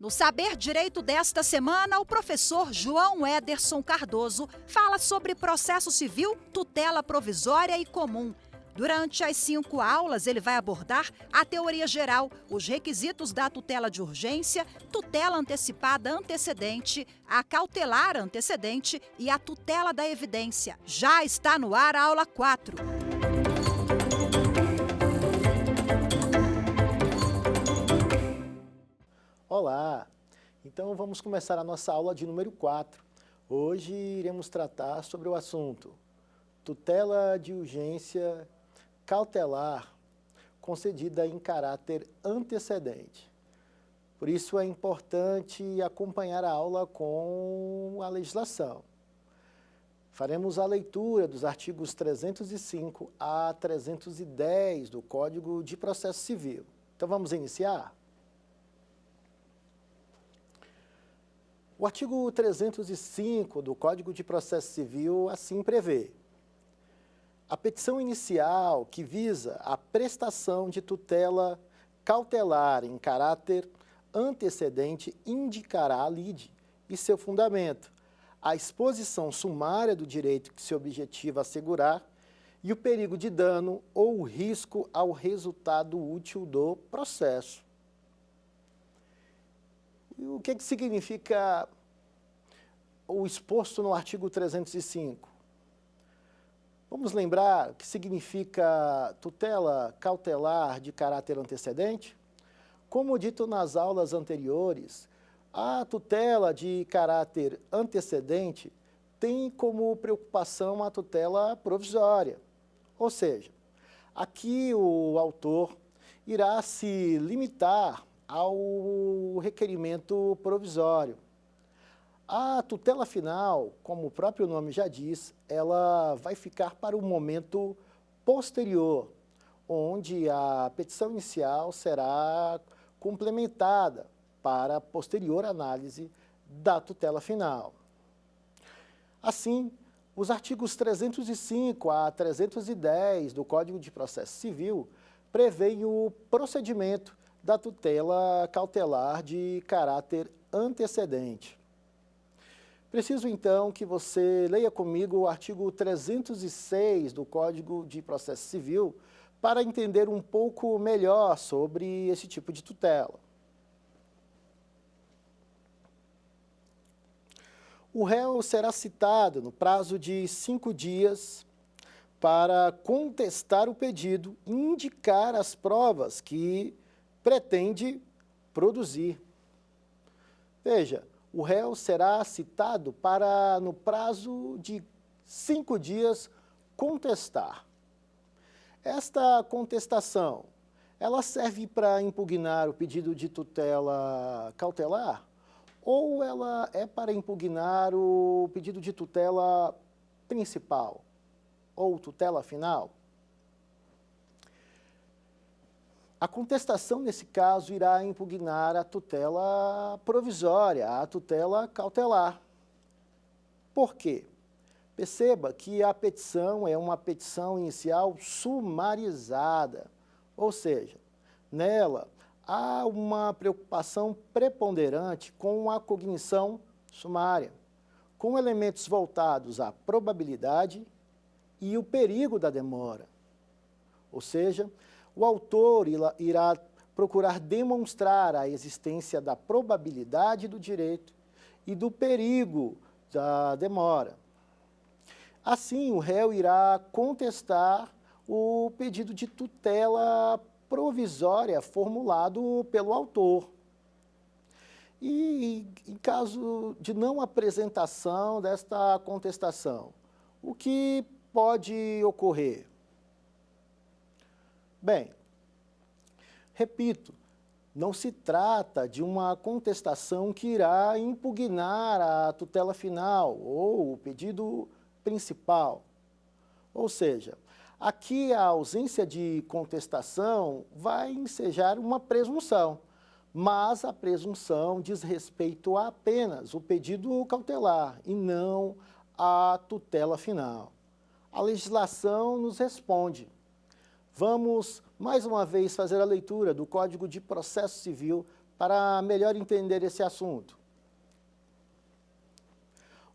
No Saber Direito desta semana, o professor João Ederson Cardoso fala sobre processo civil, tutela provisória e comum. Durante as 5 aulas, ele vai abordar a teoria geral, os requisitos da tutela de urgência, tutela antecipada antecedente, a cautelar antecedente e a tutela da evidência. Já está no ar a aula 4. Olá! Então vamos começar a nossa aula de número 4. Hoje iremos tratar sobre o assunto tutela de urgência cautelar concedida em caráter antecedente. Por isso é importante acompanhar a aula com a legislação. Faremos a leitura dos artigos 305 a 310 do Código de Processo Civil. Então vamos iniciar? O artigo 305 do Código de Processo Civil assim prevê: a petição inicial que visa a prestação de tutela cautelar em caráter antecedente indicará a lide e seu fundamento, a exposição sumária do direito que se objetiva assegurar e o perigo de dano ou risco ao resultado útil do processo. O que significa o exposto no artigo 305? Vamos lembrar o que significa tutela cautelar de caráter antecedente? Como dito nas aulas anteriores, a tutela de caráter antecedente tem como preocupação a tutela provisória. Ou seja, aqui o autor irá se limitar ao requerimento provisório. A tutela final, como o próprio nome já diz, ela vai ficar para o momento posterior, onde a petição inicial será complementada para a posterior análise da tutela final. Assim, os artigos 305 a 310 do Código de Processo Civil prevêem o procedimento da tutela cautelar de caráter antecedente. Preciso, então, que você leia comigo o artigo 306 do Código de Processo Civil para entender um pouco melhor sobre esse tipo de tutela. O réu será citado no prazo de 5 dias para contestar o pedido e indicar as provas que pretende produzir. Veja, o réu será citado para, no prazo de 5 dias, contestar. Esta contestação, ela serve para impugnar o pedido de tutela cautelar ou ela é para impugnar o pedido de tutela principal ou tutela final? A contestação, nesse caso, irá impugnar a tutela provisória, a tutela cautelar. Por quê? Perceba que a petição é uma petição inicial sumarizada, ou seja, nela há uma preocupação preponderante com a cognição sumária, com elementos voltados à probabilidade e o perigo da demora. Ou seja, o autor irá procurar demonstrar a existência da probabilidade do direito e do perigo da demora. Assim, o réu irá contestar o pedido de tutela provisória formulado pelo autor. E, em caso de não apresentação desta contestação, o que pode ocorrer? Bem, repito, não se trata de uma contestação que irá impugnar a tutela final ou o pedido principal. Ou seja, aqui a ausência de contestação vai ensejar uma presunção, mas a presunção diz respeito a apenas o pedido cautelar e não a tutela final. A legislação nos responde. Vamos, mais uma vez, fazer a leitura do Código de Processo Civil para melhor entender esse assunto.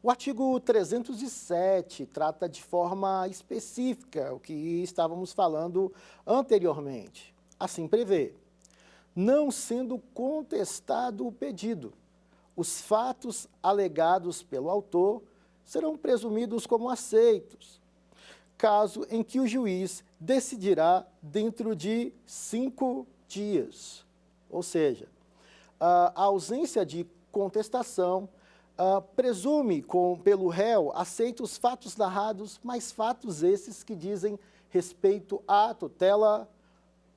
O artigo 307 trata de forma específica o que estávamos falando anteriormente. Assim prevê: não sendo contestado o pedido, os fatos alegados pelo autor serão presumidos como aceitos, caso em que o juiz decidirá dentro de 5 dias. Ou seja, a ausência de contestação presume pelo réu aceitos os fatos narrados, mas fatos esses que dizem respeito à tutela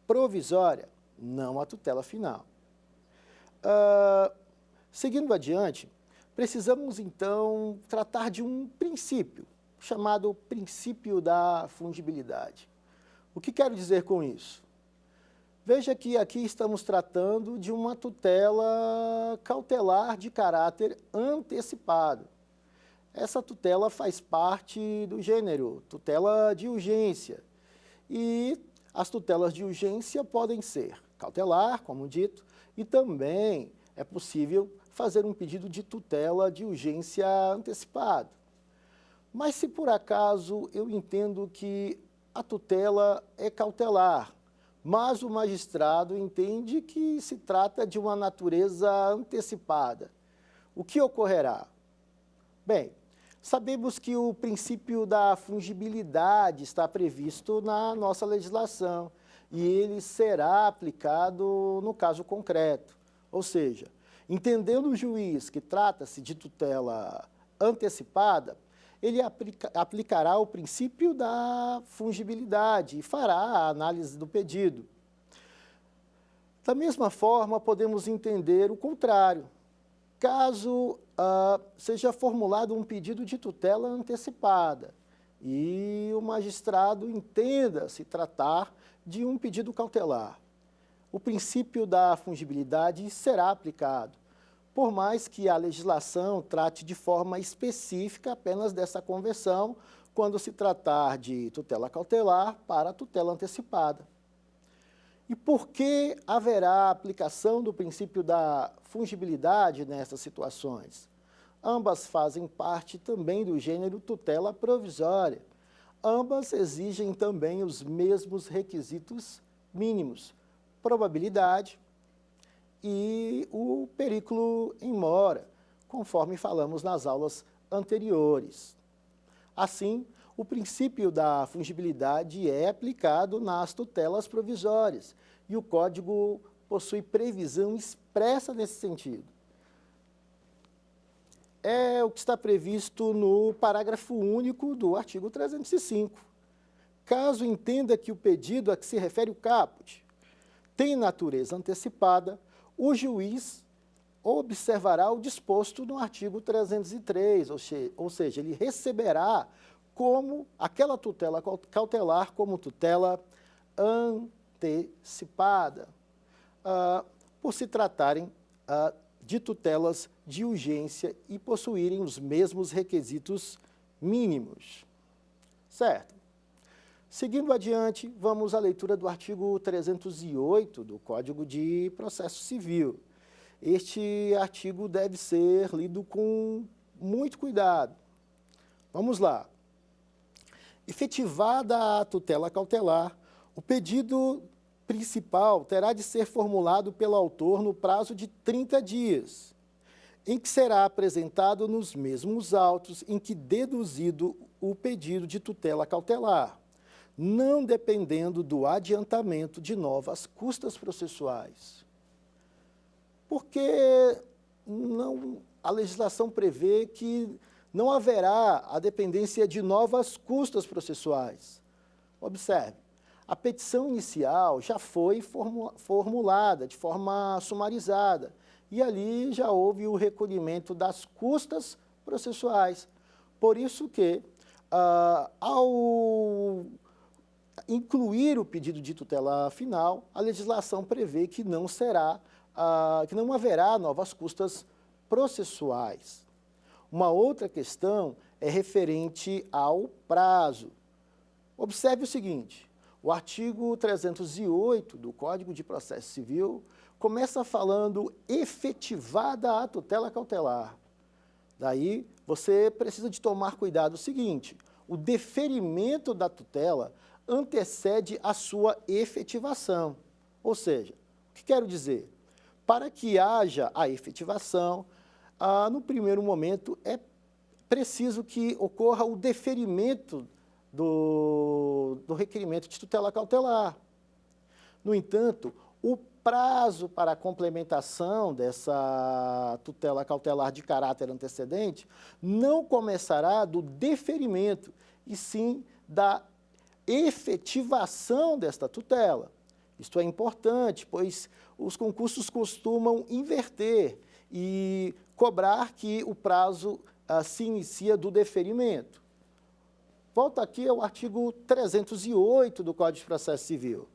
provisória, não à tutela final. Seguindo adiante, precisamos então tratar de um princípio, chamado princípio da fungibilidade. O que quero dizer com isso? Veja que aqui estamos tratando de uma tutela cautelar de caráter antecipado. Essa tutela faz parte do gênero tutela de urgência. E as tutelas de urgência podem ser cautelar, como dito, e também é possível fazer um pedido de tutela de urgência antecipado. Mas se por acaso eu entendo que a tutela é cautelar, mas o magistrado entende que se trata de uma natureza antecipada, o que ocorrerá? Bem, sabemos que o princípio da fungibilidade está previsto na nossa legislação e ele será aplicado no caso concreto. Ou seja, entendendo o juiz que trata-se de tutela antecipada, ele aplicará o princípio da fungibilidade e fará a análise do pedido. Da mesma forma, podemos entender o contrário. Caso seja formulado um pedido de tutela antecipada e o magistrado entenda se tratar de um pedido cautelar, o princípio da fungibilidade será aplicado, por mais que a legislação trate de forma específica apenas dessa conversão, quando se tratar de tutela cautelar para tutela antecipada. E por que haverá aplicação do princípio da fungibilidade nessas situações? Ambas fazem parte também do gênero tutela provisória. Ambas exigem também os mesmos requisitos mínimos: probabilidade e o periculo in mora, conforme falamos nas aulas anteriores. Assim, o princípio da fungibilidade é aplicado nas tutelas provisórias e o Código possui previsão expressa nesse sentido. É o que está previsto no parágrafo único do artigo 305. Caso entenda que o pedido a que se refere o caput tem natureza antecipada, o juiz observará o disposto no artigo 303, ou seja, ele receberá como aquela tutela cautelar como tutela antecipada, por se tratarem de tutelas de urgência e possuírem os mesmos requisitos mínimos. Certo? Seguindo adiante, vamos à leitura do artigo 308 do Código de Processo Civil. Este artigo deve ser lido com muito cuidado. Vamos lá. Efetivada a tutela cautelar, o pedido principal terá de ser formulado pelo autor no prazo de 30 dias, em que será apresentado nos mesmos autos em que deduzido o pedido de tutela cautelar, não dependendo do adiantamento de novas custas processuais. Porque a legislação prevê que não haverá a dependência de novas custas processuais. Observe, a petição inicial já foi formulada de forma sumarizada e ali já houve o recolhimento das custas processuais. Por isso que, ao incluir o pedido de tutela final, a legislação prevê que não haverá novas custas processuais. Uma outra questão é referente ao prazo. Observe o seguinte: O artigo 308 do Código de Processo Civil começa falando efetivada a tutela cautelar. Daí, você precisa de tomar cuidado o seguinte, o deferimento da tutela antecede a sua efetivação. Ou seja, o que quero dizer? Para que haja a efetivação, no primeiro momento é preciso que ocorra o deferimento do requerimento de tutela cautelar. No entanto, o prazo para a complementação dessa tutela cautelar de caráter antecedente não começará do deferimento, e sim da efetivação desta tutela. Isto é importante, pois os concursos costumam inverter e cobrar que o prazo se inicia do deferimento. Volta aqui ao artigo 308 do Código de Processo Civil.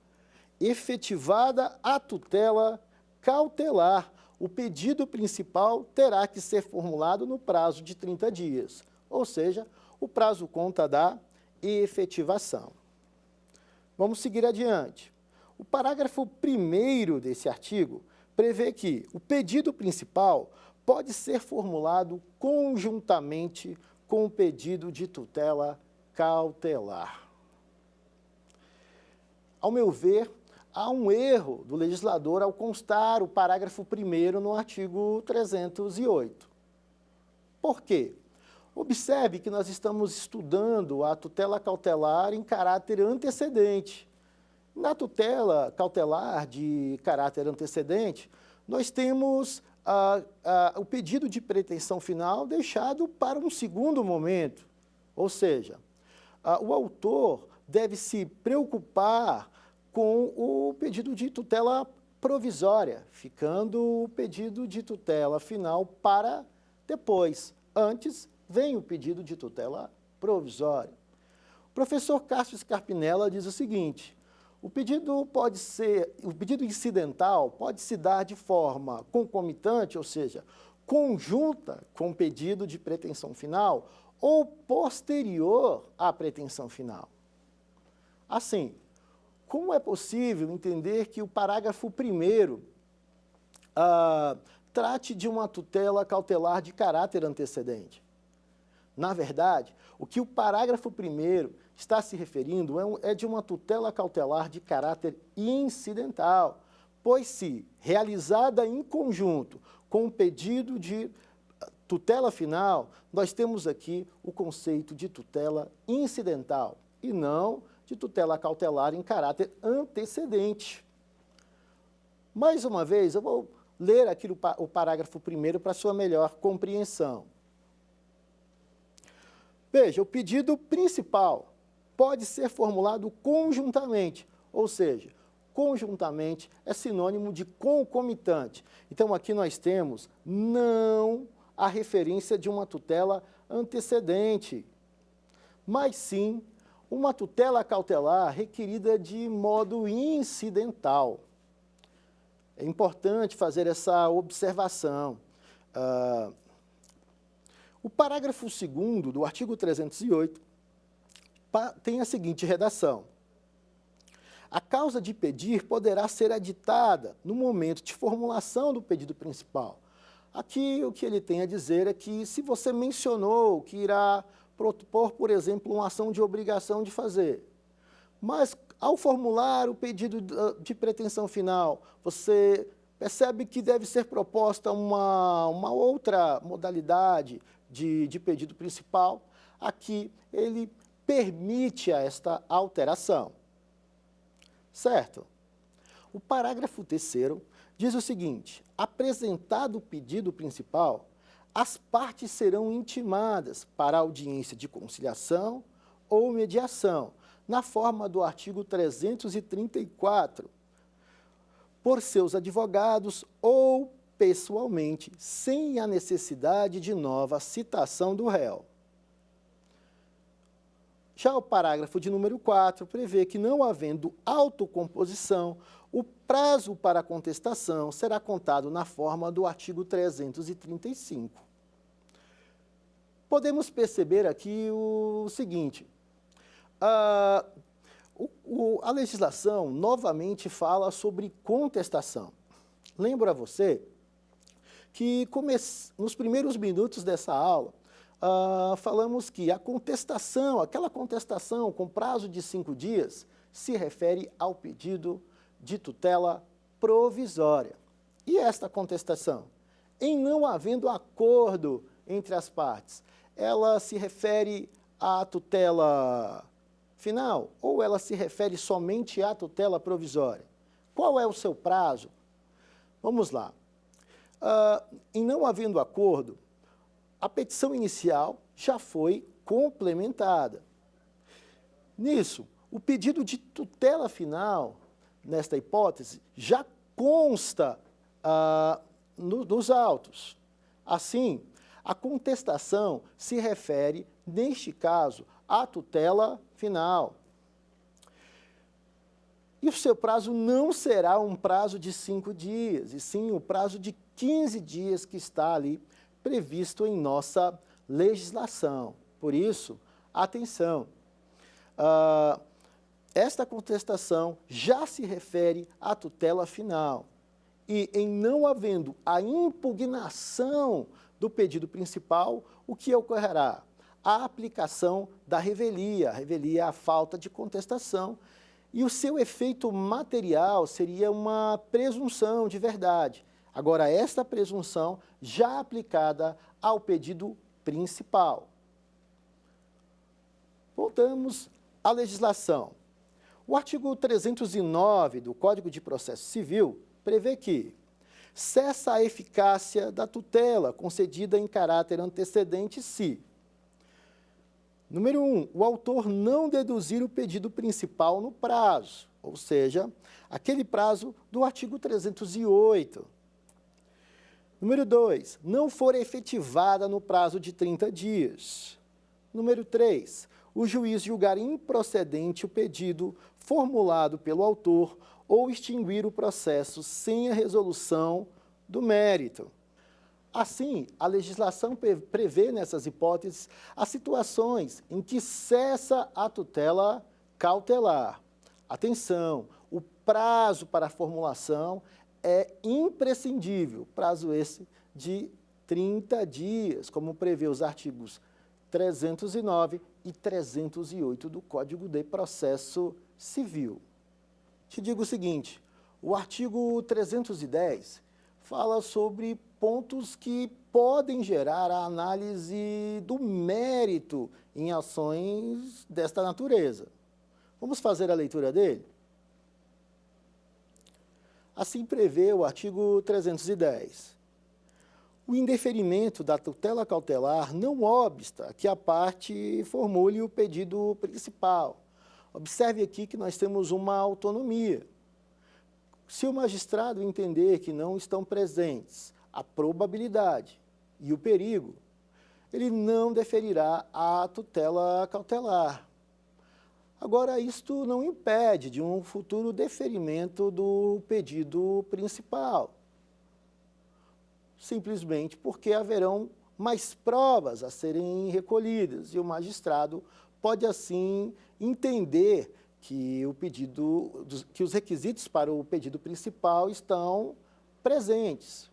Efetivada a tutela cautelar, o pedido principal terá que ser formulado no prazo de 30 dias, ou seja, o prazo conta da efetivação. Vamos seguir adiante. O parágrafo 1º desse artigo prevê que o pedido principal pode ser formulado conjuntamente com o pedido de tutela cautelar. Ao meu ver, há um erro do legislador ao constar o parágrafo 1º no artigo 308. Por quê? Observe que nós estamos estudando a tutela cautelar em caráter antecedente. Na tutela cautelar de caráter antecedente, nós temos o pedido de pretensão final deixado para um segundo momento. Ou seja, o autor deve se preocupar com o pedido de tutela provisória, ficando o pedido de tutela final para depois. Antes, vem o pedido de tutela provisória. O professor Cássio Scarpinella diz o seguinte, o pedido incidental pode se dar de forma concomitante, ou seja, conjunta com o pedido de pretensão final ou posterior à pretensão final. Assim, como é possível entender que o parágrafo 1º trate de uma tutela cautelar de caráter antecedente? Na verdade, o que o parágrafo 1º está se referindo é de uma tutela cautelar de caráter incidental, pois se realizada em conjunto com o pedido de tutela final, nós temos aqui o conceito de tutela incidental e não de tutela cautelar em caráter antecedente. Mais uma vez, eu vou ler aqui o parágrafo 1º para sua melhor compreensão. Veja, o pedido principal pode ser formulado conjuntamente, ou seja, conjuntamente é sinônimo de concomitante. Então, aqui nós temos não a referência de uma tutela antecedente, mas sim uma tutela cautelar requerida de modo incidental. É importante fazer essa observação. O parágrafo 2º do artigo 308 tem a seguinte redação. A causa de pedir poderá ser aditada no momento de formulação do pedido principal. Aqui o que ele tem a dizer é que se você mencionou que irá propor, por exemplo, uma ação de obrigação de fazer, mas ao formular o pedido de pretensão final, você percebe que deve ser proposta uma outra modalidade de pedido principal, aqui ele permite esta alteração. Certo? O parágrafo 3º diz o seguinte, apresentado o pedido principal, as partes serão intimadas para audiência de conciliação ou mediação, na forma do artigo 334, por seus advogados ou pessoalmente, sem a necessidade de nova citação do réu. Já o parágrafo de número 4 prevê que, não havendo autocomposição, o prazo para a contestação será contado na forma do artigo 335. Podemos perceber aqui o seguinte, A legislação novamente fala sobre contestação. Lembro a você que nos primeiros minutos dessa aula, falamos que a contestação, aquela contestação com prazo de 5 dias, se refere ao pedido de tutela provisória. E esta contestação? Em não havendo acordo entre as partes, ela se refere à tutela final ou ela se refere somente à tutela provisória? Qual é o seu prazo? Vamos lá. Em não havendo acordo, a petição inicial já foi complementada. Nisso, o pedido de tutela final, nesta hipótese, já consta nos autos. Assim, a contestação se refere, neste caso, à tutela final. E o seu prazo não será um prazo de 5 dias, e sim o prazo de 15 dias que está ali previsto em nossa legislação. Por isso, atenção, esta contestação já se refere à tutela final. E em não havendo a impugnação do pedido principal, o que ocorrerá? A aplicação da revelia. A revelia é a falta de contestação. E o seu efeito material seria uma presunção de verdade. Agora, esta presunção já aplicada ao pedido principal. Voltamos à legislação. O artigo 309 do Código de Processo Civil prevê que cessa a eficácia da tutela concedida em caráter antecedente se: número 1, o autor não deduzir o pedido principal no prazo, ou seja, aquele prazo do artigo 308. Número 2, não for efetivada no prazo de 30 dias. Número 3, o juiz julgar improcedente o pedido formulado pelo autor ou extinguir o processo sem a resolução do mérito. Assim, a legislação prevê nessas hipóteses as situações em que cessa a tutela cautelar. Atenção, o prazo para a formulação é imprescindível, prazo esse de 30 dias, como prevê os artigos 309 e 308 do Código de Processo Civil. Te digo o seguinte, o artigo 310 fala sobre pontos que podem gerar a análise do mérito em ações desta natureza. Vamos fazer a leitura dele? Assim prevê o artigo 310. O indeferimento da tutela cautelar não obsta que a parte formule o pedido principal. Observe aqui que nós temos uma autonomia. Se o magistrado entender que não estão presentes a probabilidade e o perigo, ele não deferirá a tutela cautelar. Agora, isto não impede de um futuro deferimento do pedido principal, simplesmente porque haverão mais provas a serem recolhidas e o magistrado pode, assim, entender que que os requisitos para o pedido principal estão presentes.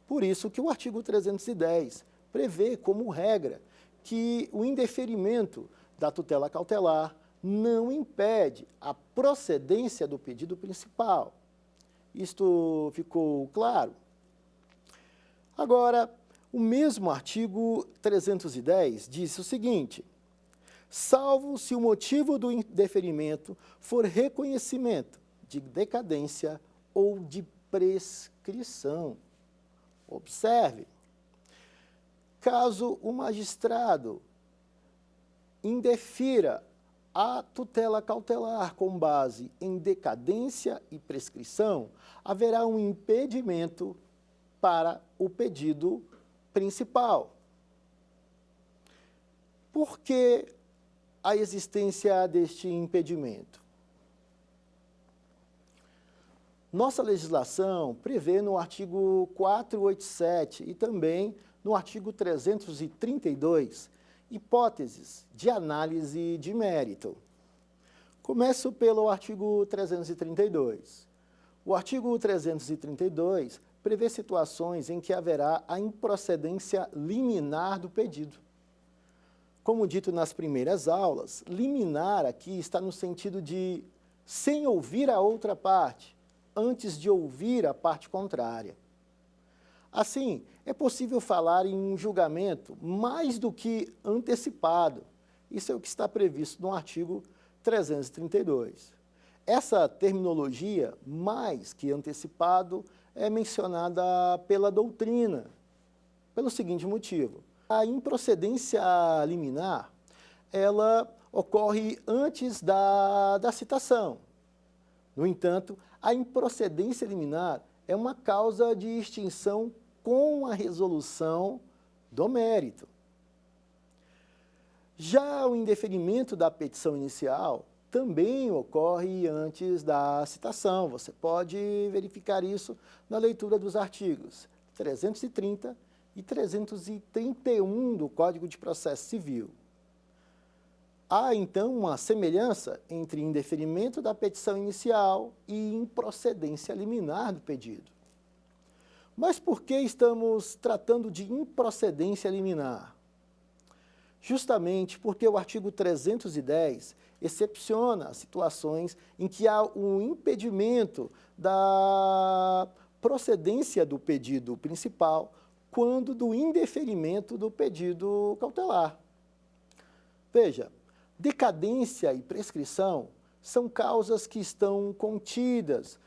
Por isso que o artigo 310 prevê como regra que o indeferimento da tutela cautelar não impede a procedência do pedido principal. Isto ficou claro? Agora, o mesmo artigo 310 diz o seguinte: salvo se o motivo do indeferimento for reconhecimento de decadência ou de prescrição. Observe, caso o magistrado indefira a tutela cautelar com base em decadência e prescrição, haverá um impedimento para o pedido principal. Por que a existência deste impedimento? Nossa legislação prevê no artigo 487 e também no artigo 332 hipóteses de análise de mérito. Começo pelo artigo 332. O artigo 332 prevê situações em que haverá a improcedência liminar do pedido. Como dito nas primeiras aulas, liminar aqui está no sentido de sem ouvir a outra parte, antes de ouvir a parte contrária. Assim, é possível falar em um julgamento mais do que antecipado. Isso é o que está previsto no artigo 332. Essa terminologia, mais que antecipado, é mencionada pela doutrina, pelo seguinte motivo. A improcedência liminar, ela ocorre antes da citação. No entanto, a improcedência liminar é uma causa de extinção com a resolução do mérito. Já o indeferimento da petição inicial também ocorre antes da citação. Você pode verificar isso na leitura dos artigos 330 e 331 do Código de Processo Civil. Há, então, uma semelhança entre indeferimento da petição inicial e improcedência liminar do pedido. Mas por que estamos tratando de improcedência liminar? Justamente porque o artigo 310 excepciona situações em que há um impedimento da procedência do pedido principal quando do indeferimento do pedido cautelar. Veja, decadência e prescrição são causas que estão contidas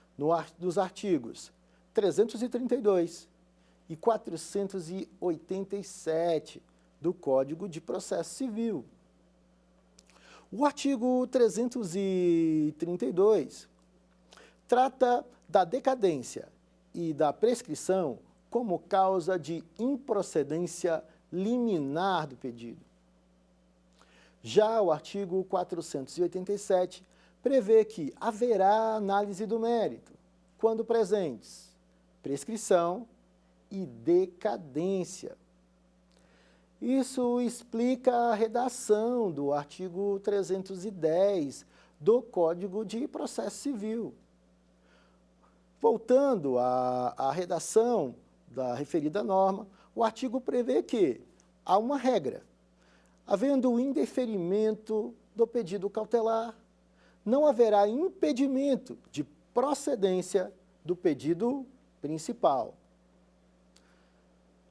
nos artigos 332 e 487 do Código de Processo Civil. O artigo 332 trata da decadência e da prescrição como causa de improcedência liminar do pedido. Já o artigo 487 prevê que haverá análise do mérito, quando presentes prescrição e decadência. Isso explica a redação do artigo 310 do Código de Processo Civil. Voltando à redação da referida norma, o artigo prevê que há uma regra. Havendo o indeferimento do pedido cautelar, não haverá impedimento de procedência do pedido principal.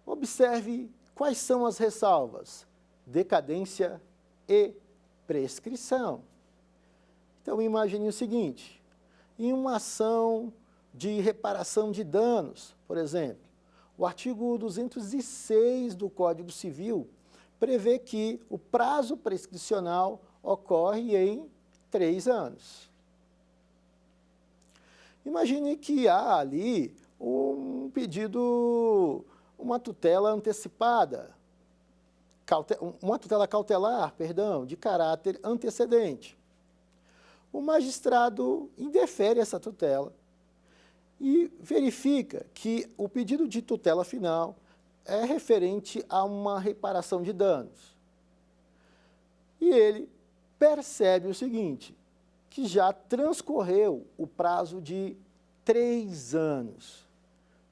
Observe quais são as ressalvas: decadência e prescrição. Então, imagine o seguinte: em uma ação de reparação de danos, por exemplo, o artigo 206 do Código Civil prevê que o prazo prescricional ocorre em 3 anos. Imagine que há ali um pedido, uma tutela antecipada, uma tutela cautelar, de caráter antecedente. O magistrado indefere essa tutela e verifica que o pedido de tutela final é referente a uma reparação de danos. E ele percebe o seguinte, que já transcorreu o prazo de 3 anos.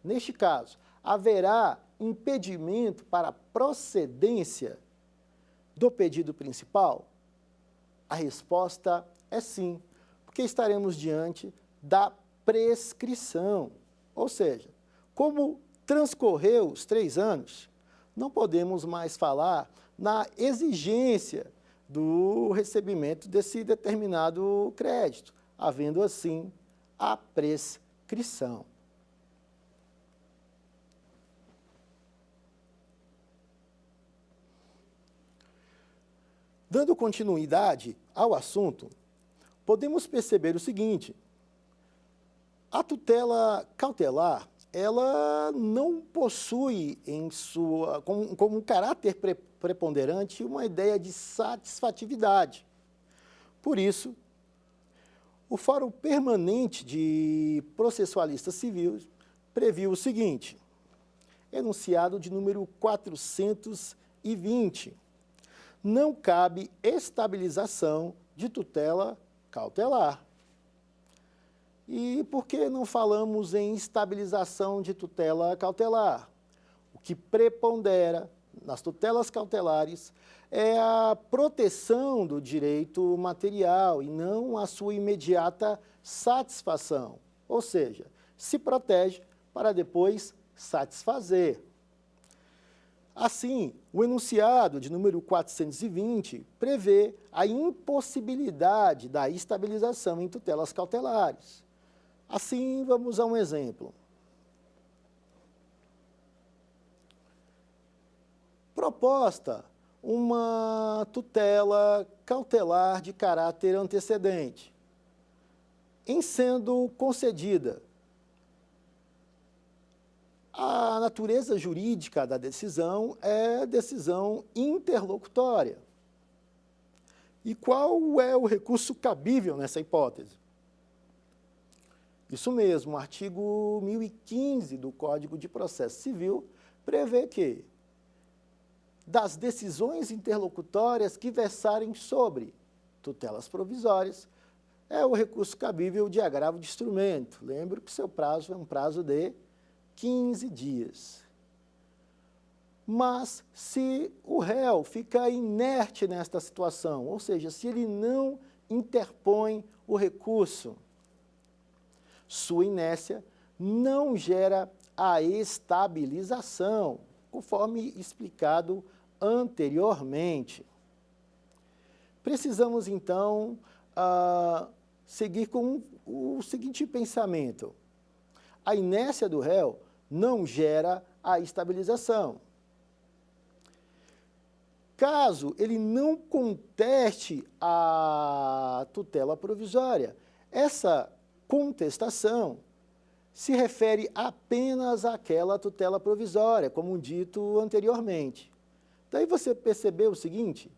Neste caso, haverá impedimento para a procedência do pedido principal? A resposta é sim, porque estaremos diante da prescrição. Ou seja, como transcorreu os 3 anos, não podemos mais falar na exigência do recebimento desse determinado crédito, havendo assim a prescrição. Dando continuidade ao assunto, podemos perceber o seguinte: a tutela cautelar, ela não possui como um caráter preponderante uma ideia de satisfatividade. Por isso, o Fórum Permanente de Processualistas Civis previu o seguinte, enunciado de número 420, não cabe estabilização de tutela cautelar. E por que não falamos em estabilização de tutela cautelar? O que prepondera nas tutelas cautelares é a proteção do direito material e não a sua imediata satisfação. Ou seja, se protege para depois satisfazer. Assim, o enunciado de número 420 prevê a impossibilidade da estabilização em tutelas cautelares. Assim, vamos a um exemplo. Proposta uma tutela cautelar de caráter antecedente, em sendo concedida. A natureza jurídica da decisão é decisão interlocutória. E qual é o recurso cabível nessa hipótese? Isso mesmo, o artigo 1015 do Código de Processo Civil prevê que, das decisões interlocutórias que versarem sobre tutelas provisórias, é o recurso cabível de agravo de instrumento. Lembro que seu prazo é um prazo de 15 dias. Mas se o réu fica inerte nesta situação, ou seja, se ele não interpõe o recurso, sua inércia não gera a estabilização, conforme explicado anteriormente. Precisamos, então, seguir com o seguinte pensamento. A inércia do réu não gera a estabilização. Caso ele não conteste a tutela provisória, essa contestação se refere apenas àquela tutela provisória, como dito anteriormente. Daí você percebeu o seguinte: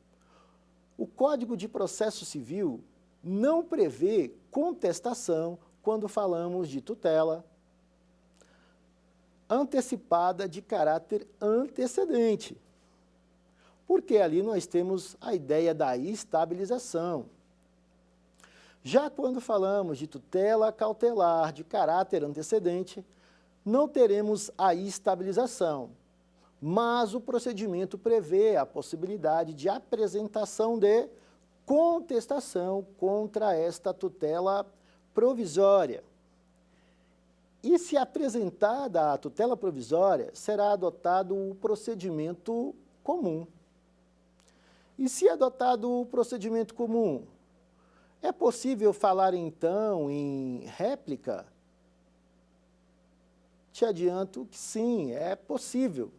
o Código de Processo Civil não prevê contestação quando falamos de tutela antecipada de caráter antecedente, porque ali nós temos a ideia da estabilização. Já quando falamos de tutela cautelar de caráter antecedente, não teremos a estabilização, mas o procedimento prevê a possibilidade de apresentação de contestação contra esta tutela provisória. E se apresentada a tutela provisória, será adotado o procedimento comum. E se adotado o procedimento comum, é possível falar, então, em réplica? Te adianto que sim, é possível.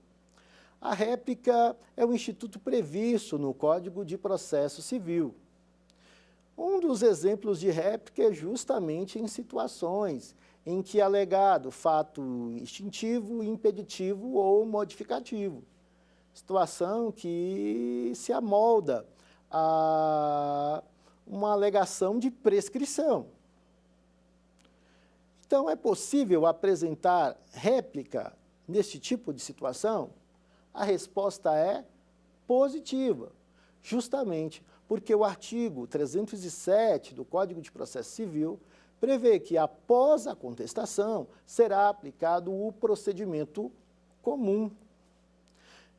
A réplica é um instituto previsto no Código de Processo Civil. Um dos exemplos de réplica é justamente em situações em que é alegado fato extintivo, impeditivo ou modificativo. Situação que se amolda a uma alegação de prescrição. Então, é possível apresentar réplica neste tipo de situação? A resposta é positiva, justamente porque o artigo 307 do Código de Processo Civil prevê que, após a contestação, será aplicado o procedimento comum.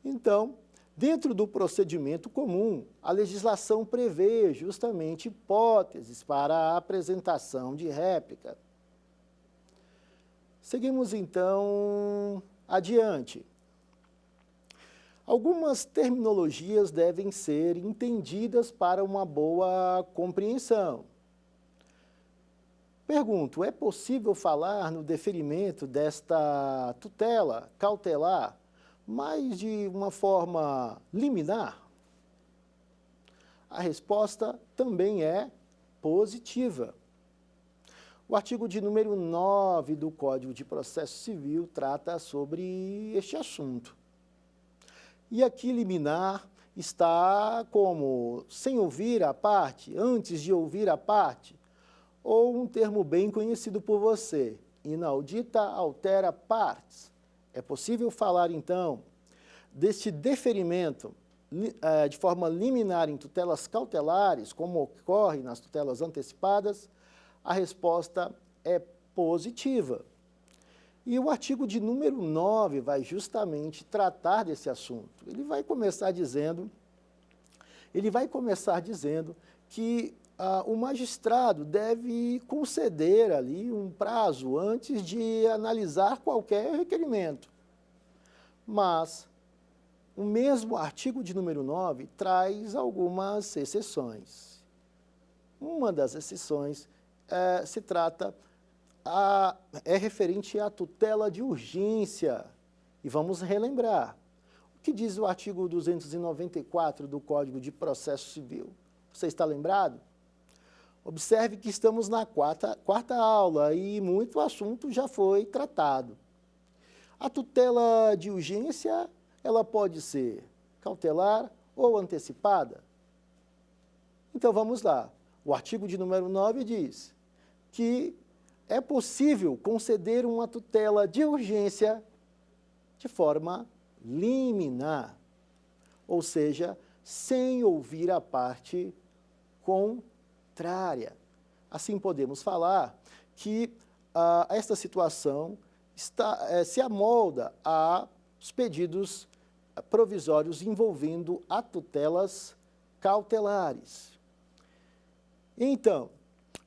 Então, dentro do procedimento comum, a legislação prevê justamente hipóteses para a apresentação de réplica. Seguimos, então, adiante. Algumas terminologias devem ser entendidas para uma boa compreensão. Pergunto, é possível falar no deferimento desta tutela cautelar, mas de uma forma liminar? A resposta também é positiva. O artigo de número 9 do Código de Processo Civil trata sobre este assunto. E aqui liminar está como sem ouvir a parte, antes de ouvir a parte, ou um termo bem conhecido por você, inaudita altera partes. É possível falar, então, deste deferimento de forma liminar em tutelas cautelares, como ocorre nas tutelas antecipadas, a resposta é positiva. E o artigo de número 9 vai justamente tratar desse assunto. Ele vai começar dizendo que o magistrado deve conceder ali um prazo antes de analisar qualquer requerimento. Mas o mesmo artigo de número 9 traz algumas exceções. Uma das exceções é referente à tutela de urgência. E vamos relembrar. O que diz o artigo 294 do Código de Processo Civil? Você está lembrado? Observe que estamos na quarta aula e muito assunto já foi tratado. A tutela de urgência, ela pode ser cautelar ou antecipada. Então vamos lá. O artigo de número 9 diz que é possível conceder uma tutela de urgência de forma liminar, ou seja, sem ouvir a parte contrária. Assim podemos falar que esta situação se amolda aos pedidos provisórios envolvendo a tutelas cautelares. Então,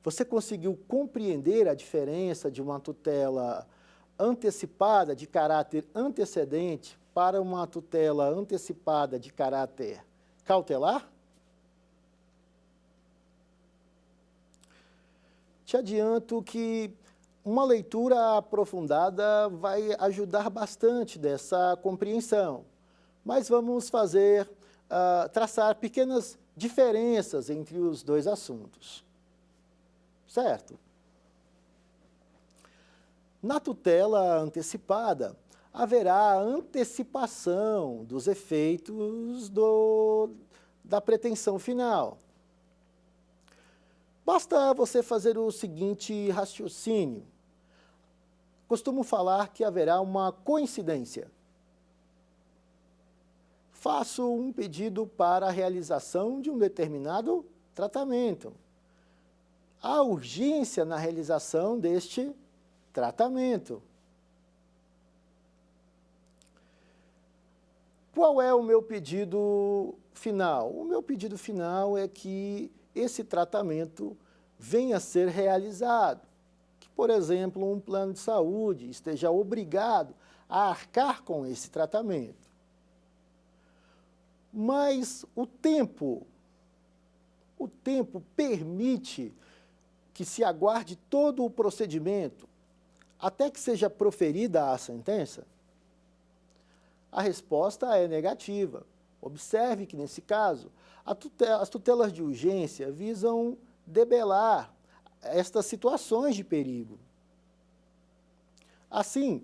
você conseguiu compreender a diferença de uma tutela antecipada de caráter antecedente para uma tutela antecipada de caráter cautelar? Te adianto que uma leitura aprofundada vai ajudar bastante dessa compreensão, mas vamos traçar pequenas diferenças entre os dois assuntos. Certo? Na tutela antecipada, haverá antecipação dos efeitos da pretensão final. Basta você fazer o seguinte raciocínio. Costumo falar que haverá uma coincidência. Faço um pedido para a realização de um determinado tratamento. Há urgência na realização deste tratamento. Qual é o meu pedido final? O meu pedido final é que esse tratamento venha a ser realizado. Que, por exemplo, um plano de saúde esteja obrigado a arcar com esse tratamento. Mas o tempo permite que se aguarde todo o procedimento até que seja proferida a sentença? A resposta é negativa. Observe que, nesse caso, as tutelas de urgência visam debelar estas situações de perigo. Assim,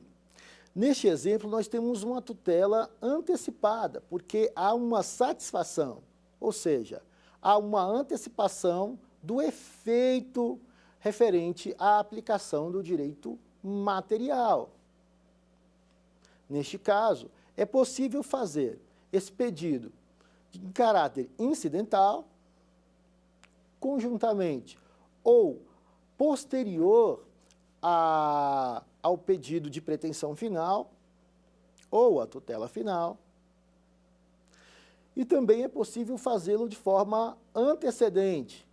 neste exemplo, nós temos uma tutela antecipada, porque há uma satisfação, ou seja, há uma antecipação do efeito referente à aplicação do direito material. Neste caso, é possível fazer esse pedido em caráter incidental, conjuntamente ou posterior ao pedido de pretensão final ou à tutela final. E também é possível fazê-lo de forma antecedente,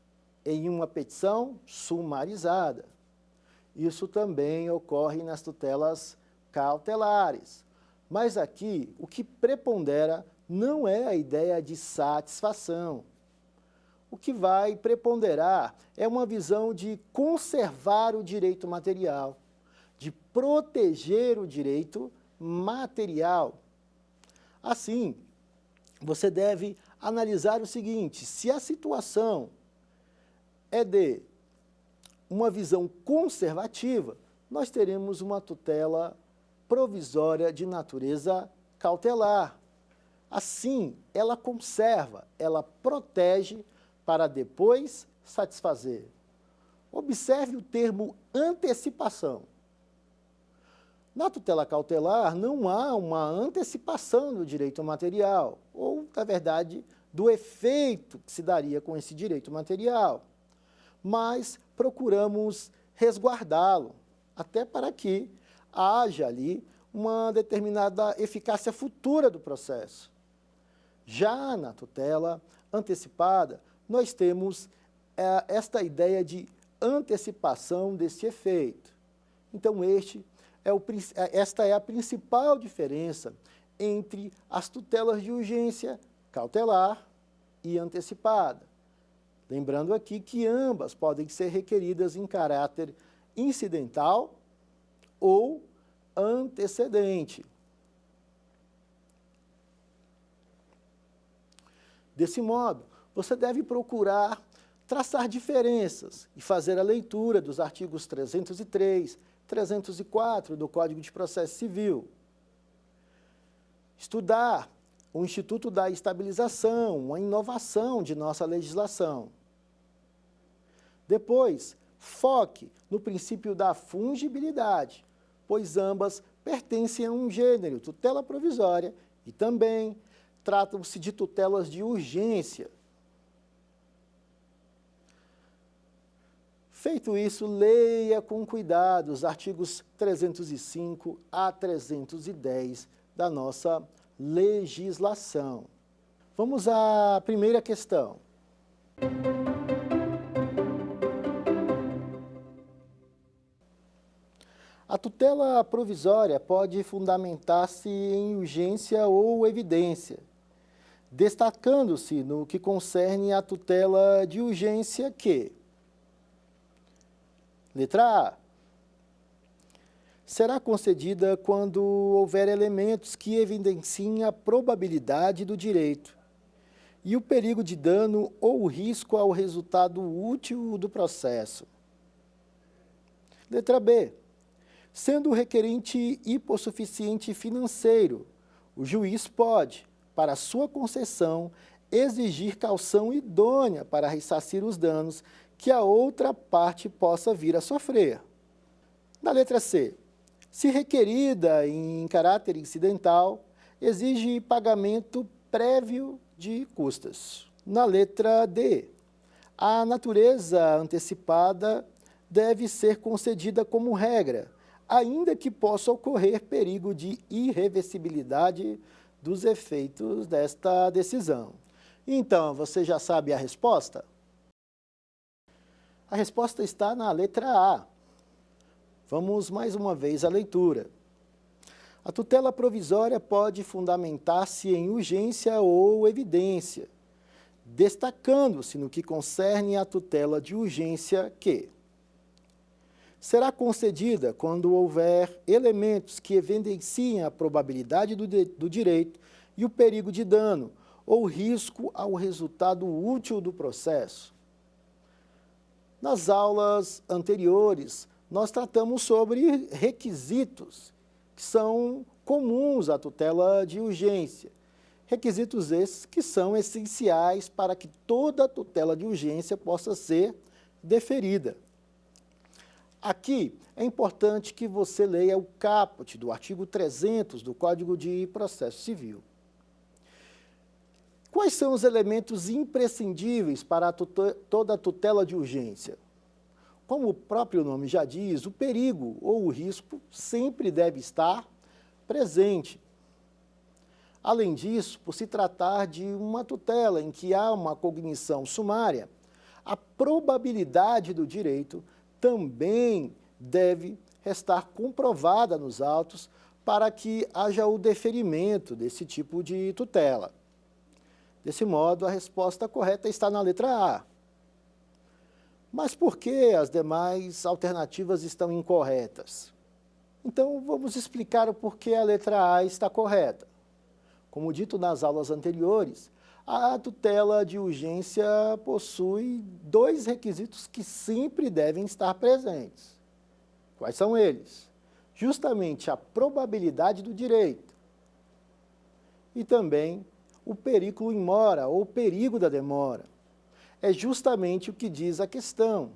em uma petição sumarizada. Isso também ocorre nas tutelas cautelares. Mas aqui, o que prepondera não é a ideia de satisfação. O que vai preponderar é uma visão de conservar o direito material, de proteger o direito material. Assim, você deve analisar o seguinte: se a situação é de uma visão conservativa, nós teremos uma tutela provisória de natureza cautelar. Assim, ela conserva, ela protege para depois satisfazer. Observe o termo antecipação. Na tutela cautelar, não há uma antecipação do direito material, ou, na verdade, do efeito que se daria com esse direito material, mas procuramos resguardá-lo, até para que haja ali uma determinada eficácia futura do processo. Já na tutela antecipada, nós temos esta ideia de antecipação desse efeito. Então, esta é a principal diferença entre as tutelas de urgência cautelar e antecipada. Lembrando aqui que ambas podem ser requeridas em caráter incidental ou antecedente. Desse modo, você deve procurar traçar diferenças e fazer a leitura dos artigos 303, 304 do Código de Processo Civil. Estudar o Instituto da Estabilização, a inovação de nossa legislação. Depois, foque no princípio da fungibilidade, pois ambas pertencem a um gênero, tutela provisória, e também tratam-se de tutelas de urgência. Feito isso, leia com cuidado os artigos 305 a 310 da nossa legislação. Vamos à primeira questão. A tutela provisória pode fundamentar-se em urgência ou evidência, destacando-se no que concerne à tutela de urgência que: letra A. Será concedida quando houver elementos que evidenciem a probabilidade do direito e o perigo de dano ou risco ao resultado útil do processo. Letra B. Sendo o requerente hipossuficiente financeiro, o juiz pode, para sua concessão, exigir caução idônea para ressarcir os danos que a outra parte possa vir a sofrer. Na letra C, se requerida em caráter incidental, exige pagamento prévio de custas. Na letra D, a natureza antecipada deve ser concedida como regra, ainda que possa ocorrer perigo de irreversibilidade dos efeitos desta decisão. Então, você já sabe a resposta? A resposta está na letra A. Vamos mais uma vez à leitura. A tutela provisória pode fundamentar-se em urgência ou evidência, destacando-se no que concerne à tutela de urgência que será concedida quando houver elementos que evidenciem a probabilidade do direito e o perigo de dano ou risco ao resultado útil do processo. Nas aulas anteriores, nós tratamos sobre requisitos que são comuns à tutela de urgência. Requisitos esses que são essenciais para que toda tutela de urgência possa ser deferida. Aqui é importante que você leia o caput do artigo 300 do Código de Processo Civil. Quais são os elementos imprescindíveis para toda a tutela de urgência? Como o próprio nome já diz, o perigo ou o risco sempre deve estar presente. Além disso, por se tratar de uma tutela em que há uma cognição sumária, a probabilidade do direito também deve estar comprovada nos autos para que haja o deferimento desse tipo de tutela. Desse modo, a resposta correta está na letra A. Mas por que as demais alternativas estão incorretas? Então, vamos explicar o porquê a letra A está correta. Como dito nas aulas anteriores, a tutela de urgência possui dois requisitos que sempre devem estar presentes. Quais são eles? Justamente a probabilidade do direito e também o periculum in mora, ou perigo da demora. É justamente o que diz a questão.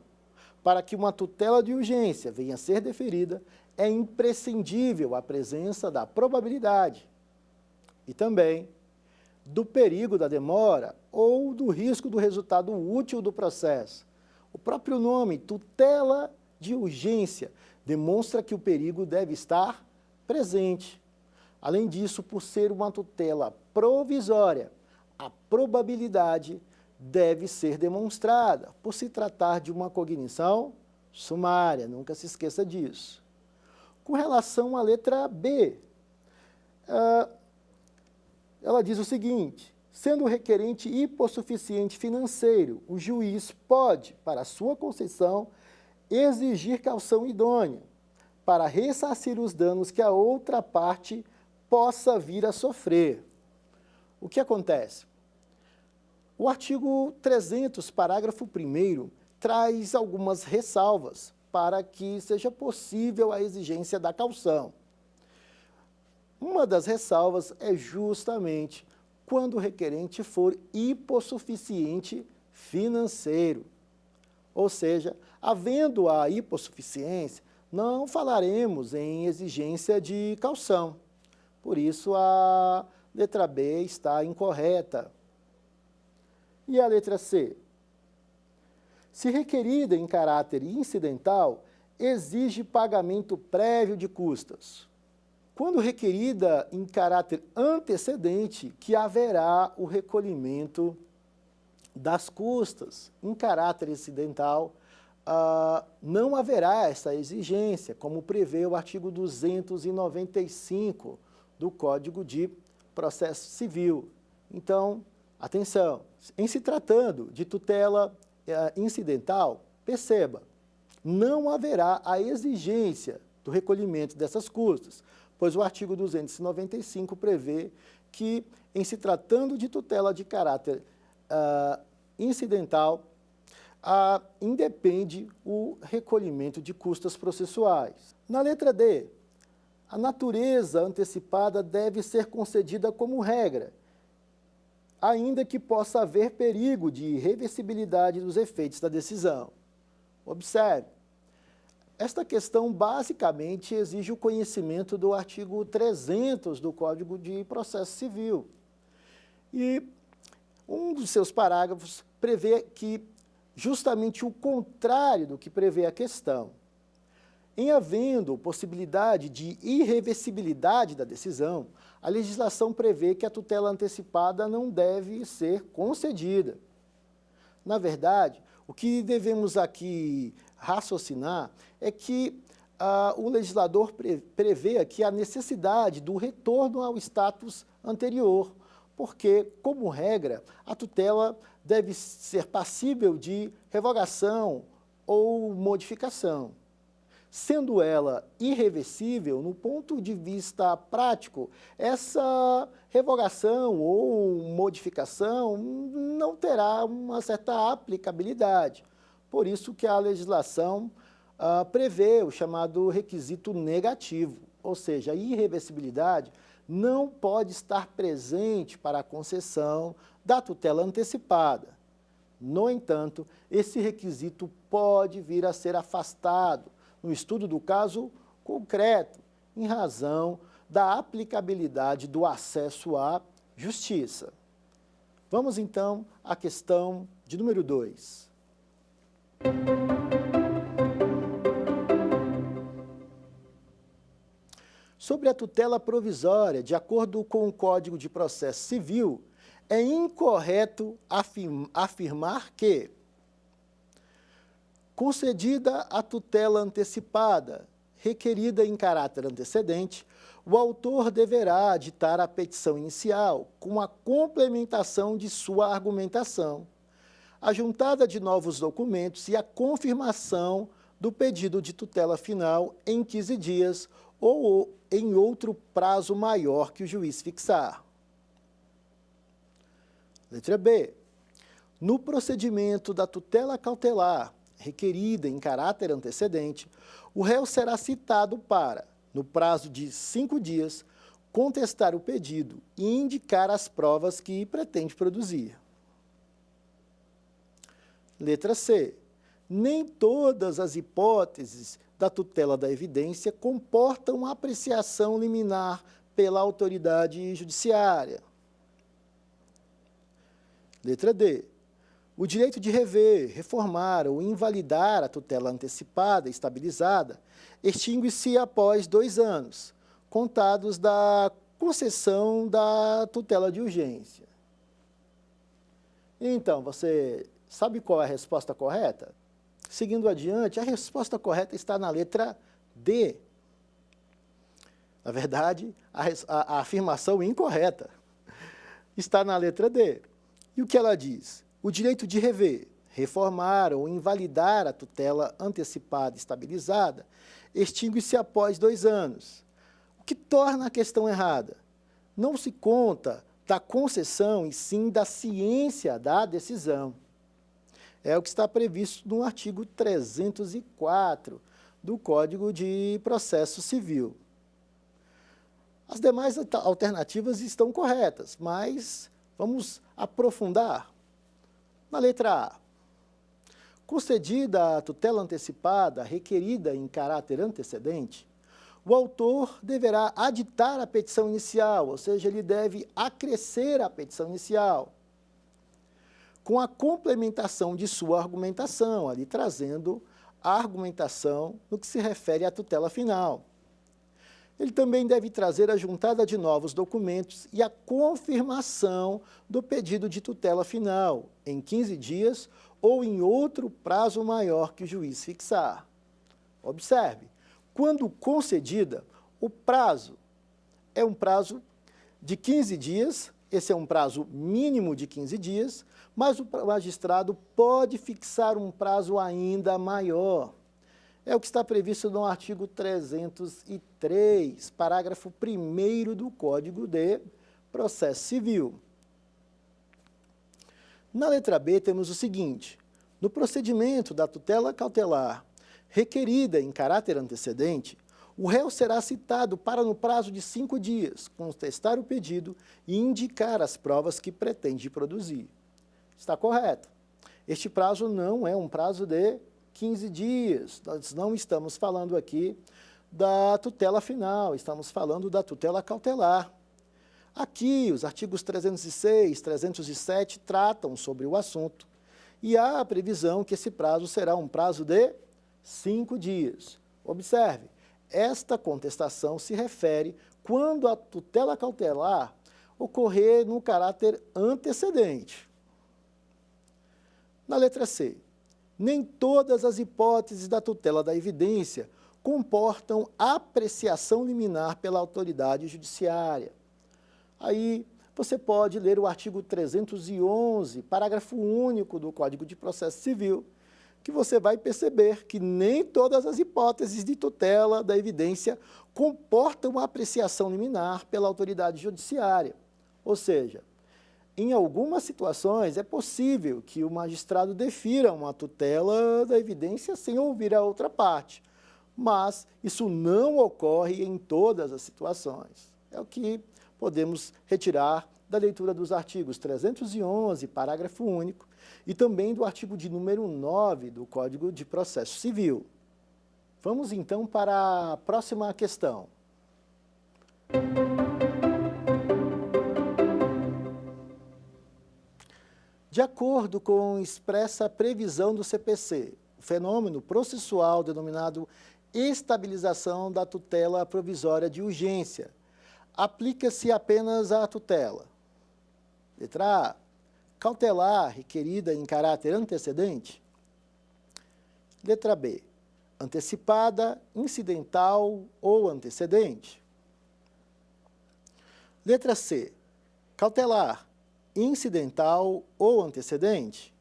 Para que uma tutela de urgência venha a ser deferida, é imprescindível a presença da probabilidade e também do perigo da demora ou do risco do resultado útil do processo. O próprio nome, tutela de urgência, demonstra que o perigo deve estar presente. Além disso, por ser uma tutela provisória, a probabilidade deve ser demonstrada, por se tratar de uma cognição sumária, nunca se esqueça disso. Com relação à letra B, ela diz o seguinte: sendo o requerente hipossuficiente financeiro, o juiz pode, para sua concessão, exigir caução idônea para ressarcir os danos que a outra parte possa vir a sofrer. O que acontece? O artigo 300, parágrafo 1º, traz algumas ressalvas para que seja possível a exigência da caução. Uma das ressalvas é justamente quando o requerente for hipossuficiente financeiro. Ou seja, havendo a hipossuficiência, não falaremos em exigência de caução. Por isso, a letra B está incorreta. E a letra C? Se requerida em caráter incidental, exige pagamento prévio de custas. Quando requerida em caráter antecedente, que haverá o recolhimento das custas. Em caráter incidental, não haverá essa exigência, como prevê o artigo 295 do Código de Processo Civil. Então, atenção, em se tratando de tutela incidental, perceba, não haverá a exigência do recolhimento dessas custas, pois o artigo 295 prevê que, em se tratando de tutela de caráter incidental, independe o recolhimento de custas processuais. Na letra D, a natureza antecipada deve ser concedida como regra, ainda que possa haver perigo de irreversibilidade dos efeitos da decisão. Observe, esta questão basicamente exige o conhecimento do artigo 300 do Código de Processo Civil. E um dos seus parágrafos prevê que justamente o contrário do que prevê a questão. Em havendo possibilidade de irreversibilidade da decisão, a legislação prevê que a tutela antecipada não deve ser concedida. Na verdade, o que devemos aqui raciocinar é que o legislador prevê aqui a necessidade do retorno ao status anterior, porque, como regra, a tutela deve ser passível de revogação ou modificação. Sendo ela irreversível, no ponto de vista prático, essa revogação ou modificação não terá uma certa aplicabilidade. Por isso que a legislação prevê o chamado requisito negativo, ou seja, a irreversibilidade não pode estar presente para a concessão da tutela antecipada. No entanto, esse requisito pode vir a ser afastado no estudo do caso concreto, em razão da aplicabilidade do acesso à justiça. Vamos então à questão de número 2. Sobre a tutela provisória, de acordo com o Código de Processo Civil, é incorreto afirmar que, concedida a tutela antecipada, requerida em caráter antecedente, o autor deverá ditar a petição inicial com a complementação de sua argumentação, a juntada de novos documentos e a confirmação do pedido de tutela final em 15 dias ou em outro prazo maior que o juiz fixar. Letra B. No procedimento da tutela cautelar, requerida em caráter antecedente, o réu será citado para, no prazo de 5 dias, contestar o pedido e indicar as provas que pretende produzir. Letra C. Nem todas as hipóteses da tutela da evidência comportam apreciação liminar pela autoridade judiciária. Letra D. O direito de rever, reformar ou invalidar a tutela antecipada e estabilizada extingue-se após 2 anos, contados da concessão da tutela de urgência. Então, você sabe qual é a resposta correta? Seguindo adiante, a resposta correta está na letra D. Na verdade, a afirmação incorreta está na letra D. E o que ela diz? O direito de rever, reformar ou invalidar a tutela antecipada e estabilizada extingue-se após 2 anos, o que torna a questão errada. Não se conta da concessão e sim da ciência da decisão. É o que está previsto no artigo 304 do Código de Processo Civil. As demais alternativas estão corretas, mas vamos aprofundar. Na letra A, concedida a tutela antecipada requerida em caráter antecedente, o autor deverá aditar a petição inicial, ou seja, ele deve acrescer a petição inicial, com a complementação de sua argumentação, ali trazendo a argumentação no que se refere à tutela final. Ele também deve trazer a juntada de novos documentos e a confirmação do pedido de tutela final, em 15 dias ou em outro prazo maior que o juiz fixar. Observe, quando concedida, o prazo é um prazo de 15 dias, esse é um prazo mínimo de 15 dias, mas o magistrado pode fixar um prazo ainda maior. É o que está previsto no artigo 303, parágrafo 1º do Código de Processo Civil. Na letra B temos o seguinte: no procedimento da tutela cautelar requerida em caráter antecedente, o réu será citado para, no prazo de 5 dias, contestar o pedido e indicar as provas que pretende produzir. Está correto. Este prazo não é um prazo de 15 dias. Nós não estamos falando aqui da tutela final, estamos falando da tutela cautelar. Aqui, os artigos 306, 307 tratam sobre o assunto e há a previsão que esse prazo será um prazo de 5 dias. Observe, esta contestação se refere quando a tutela cautelar ocorrer no caráter antecedente. Na letra C, nem todas as hipóteses da tutela da evidência comportam apreciação liminar pela autoridade judiciária. Aí você pode ler o artigo 311, parágrafo único do Código de Processo Civil, que você vai perceber que nem todas as hipóteses de tutela da evidência comportam apreciação liminar pela autoridade judiciária. Ou seja, em algumas situações é possível que o magistrado defira uma tutela da evidência sem ouvir a outra parte, mas isso não ocorre em todas as situações. É o que podemos retirar da leitura dos artigos 311, parágrafo único, e também do artigo de número 9 do Código de Processo Civil. Vamos então para a próxima questão. De acordo com expressa previsão do CPC, o fenômeno processual denominado estabilização da tutela provisória de urgência aplica-se apenas à tutela. Letra A, cautelar requerida em caráter antecedente. Letra B, antecipada, incidental ou antecedente. Letra C, cautelar, incidental ou antecedente.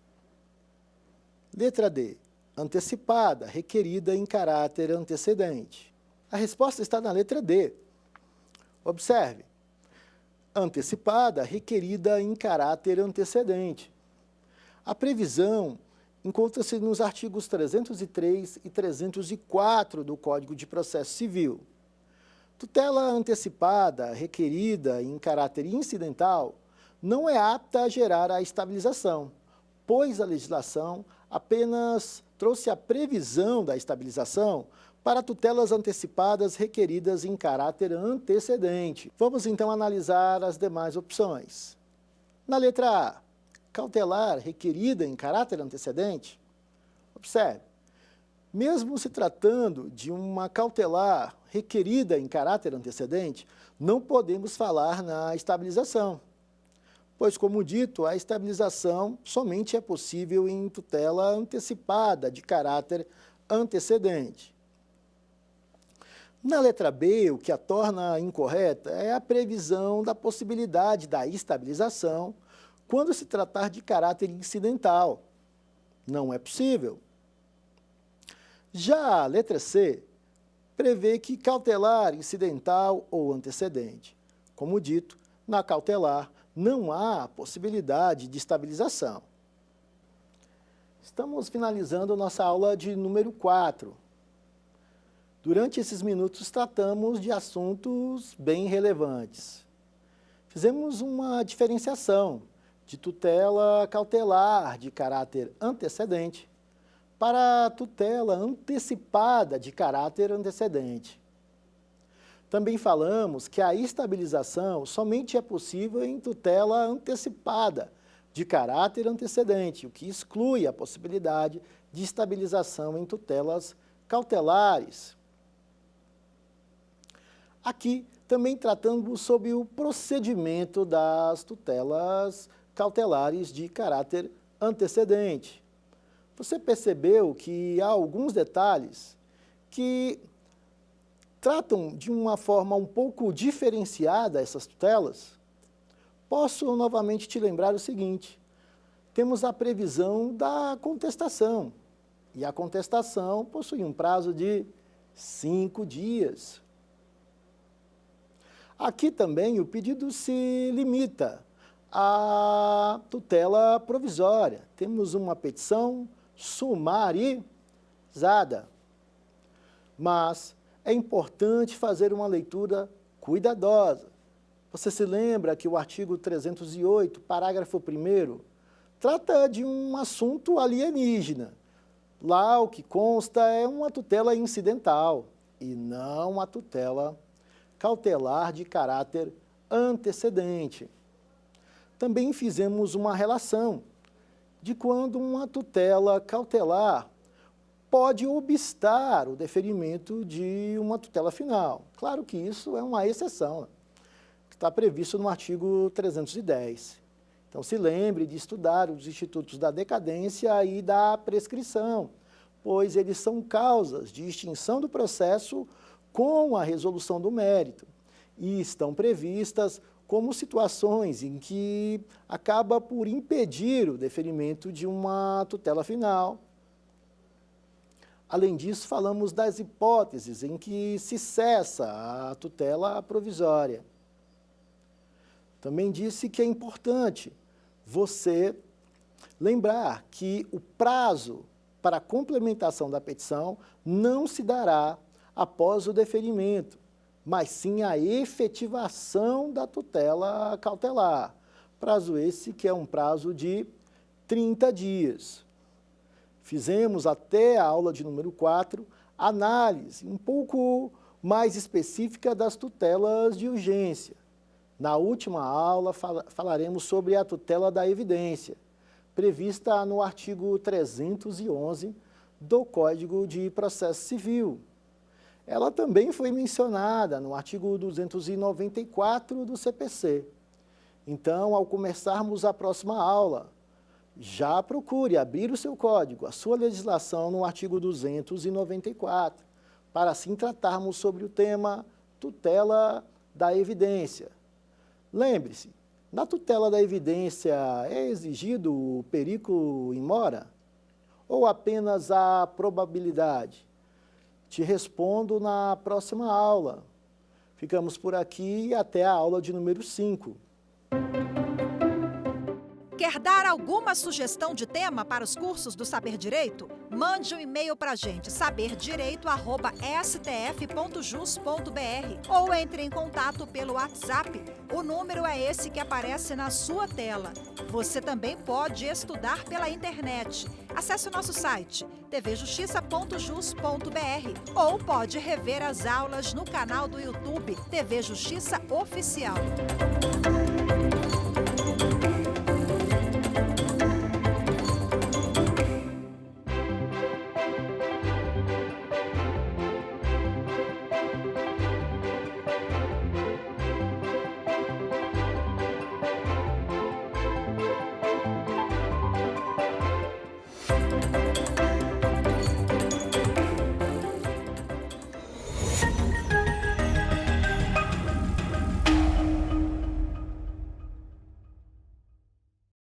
Letra D, antecipada, requerida em caráter antecedente. A resposta está na letra D. Observe, antecipada, requerida em caráter antecedente. A previsão encontra-se nos artigos 303 e 304 do Código de Processo Civil. Tutela antecipada, requerida em caráter incidental, não é apta a gerar a estabilização, pois a legislação apenas trouxe a previsão da estabilização para tutelas antecipadas requeridas em caráter antecedente. Vamos então analisar as demais opções. Na letra A, cautelar requerida em caráter antecedente. Observe, mesmo se tratando de uma cautelar requerida em caráter antecedente, não podemos falar na estabilização, pois, como dito, a estabilização somente é possível em tutela antecipada de caráter antecedente. Na letra B, o que a torna incorreta é a previsão da possibilidade da estabilização quando se tratar de caráter incidental. Não é possível. Já a letra C prevê que cautelar incidental ou antecedente. Como dito, na cautelar não há possibilidade de estabilização. Estamos finalizando nossa aula de número 4. Durante esses minutos tratamos de assuntos bem relevantes. Fizemos uma diferenciação de tutela cautelar de caráter antecedente para tutela antecipada de caráter antecedente. Também falamos que a estabilização somente é possível em tutela antecipada de caráter antecedente, o que exclui a possibilidade de estabilização em tutelas cautelares. Aqui também tratamos sobre o procedimento das tutelas cautelares de caráter antecedente. Você percebeu que há alguns detalhes que tratam de uma forma um pouco diferenciada essas tutelas? Posso novamente te lembrar o seguinte: temos a previsão da contestação, e a contestação possui um prazo de 5 dias. Aqui também o pedido se limita à tutela provisória. Temos uma petição sumarizada. Mas é importante fazer uma leitura cuidadosa. Você se lembra que o artigo 308, parágrafo 1º, trata de um assunto alienígena. Lá o que consta é uma tutela incidental e não a tutela cautelar de caráter antecedente. Também fizemos uma relação de quando uma tutela cautelar pode obstar o deferimento de uma tutela final. Claro que isso é uma exceção, que está previsto no artigo 310. Então, se lembre de estudar os institutos da decadência e da prescrição, pois eles são causas de extinção do processo com a resolução do mérito e estão previstas como situações em que acaba por impedir o deferimento de uma tutela final. Além disso, falamos das hipóteses em que se cessa a tutela provisória. Também disse que é importante você lembrar que o prazo para a complementação da petição não se dará após o deferimento, mas sim a efetivação da tutela cautelar. Prazo esse que é um prazo de 30 dias. Fizemos até a aula de número 4 análise um pouco mais específica das tutelas de urgência. Na última aula falaremos sobre a tutela da evidência, prevista no artigo 311 do Código de Processo Civil. Ela também foi mencionada no artigo 294 do CPC. Então, ao começarmos a próxima aula, já procure abrir o seu código, a sua legislação no artigo 294, para assim tratarmos sobre o tema tutela da evidência. Lembre-se, na tutela da evidência é exigido o periculo in mora ou apenas a probabilidade? Te respondo na próxima aula. Ficamos por aqui e até a aula de número 5. Quer dar alguma sugestão de tema para os cursos do Saber Direito? Mande um e-mail para a gente, saberdireito@stf.jus.br, ou entre em contato pelo WhatsApp. O número é esse que aparece na sua tela. Você também pode estudar pela internet. Acesse o nosso site tvjustiça.jus.br ou pode rever as aulas no canal do YouTube TV Justiça Oficial.